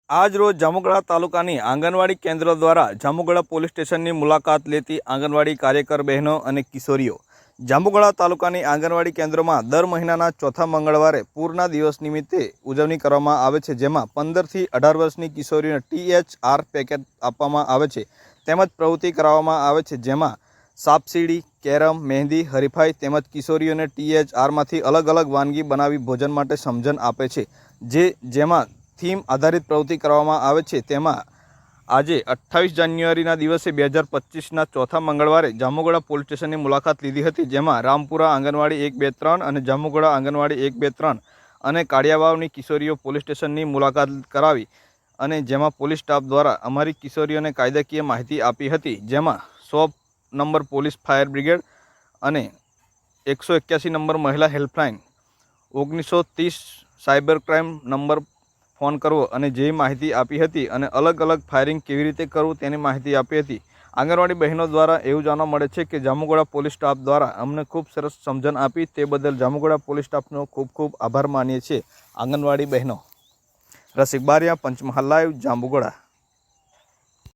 આજ રોજ જામુગડા તાલુકાની આંગણવાડી કેન્દ્ર દ્વારા જામુગડા પોલીસ સ્ટેશનની મુલાકાત લેતી આંગણવાડી કાર્યકર બહેનો અને કિશોરીઓ જામુગડા તાલુકાની આંગણવાડી કેન્દ્રમાં દર મહિનાના ચોથા મંગળવારે પૂરના દિવસ નિમિત્તે ઉજવણી કરવામાં આવે છે, જેમાં 15 થી 18 વર્ષની કિશોરીઓને THR પેકેટ આપવામાં આવે છે તેમજ પ્રવૃત્તિ કરાવવામાં આવે છે, જેમાં સાપસીડી, કેરમ, મહેંદી, હરીફાઈ તેમજ કિશોરીઓને THRમાંથી અલગ અલગ વાનગી બનાવી ભોજન માટે સમજણ આપે છે, જેમાં થીમ આધારિત પ્રવૃત્તિ કરવામાં આવે છે। તેમાં આજે 28 જાન્યુઆરીના દિવસે 2025ના ચોથા મંગળવારે જામુગડા પોલીસ સ્ટેશનની મુલાકાત લીધી હતી, જેમાં રામપુરા આંગણવાડી 1, 2, 3 અને જામુગડા આંગણવાડી 1, 2, 3 અને કાળિયાવાવની કિશોરીઓ પોલીસ સ્ટેશનની મુલાકાત કરાવી અને જેમાં પોલીસ સ્ટાફ દ્વારા અમારી કિશોરીઓને કાયદાકીય માહિતી આપી હતી, જેમાં 100 નંબર પોલીસ ફાયર બ્રિગેડ અને 181 નંબર મહિલા helpline, 1930 cyber crime number phone કરવો અને જે માહિતી આપી હતી અને અલગ અલગ ફાયરિંગ કેવી રીતે કરવું તેની માહિતી આપી હતી। આંગણવાડી બહેનો દ્વારા એવું જાણવા મળે છે કે જામુગડા પોલીસ સ્ટાફ દ્વારા અમને ખૂબ સરસ સમજણ આપી, તે બદલ જામુગડા પોલીસ સ્ટાફનો ખૂબ ખૂબ આભાર માનીએ છીએ। આંગણવાડી બહેનો। રસિક બારિયા, પંચમહાલ લાઈવ, જામુગડા।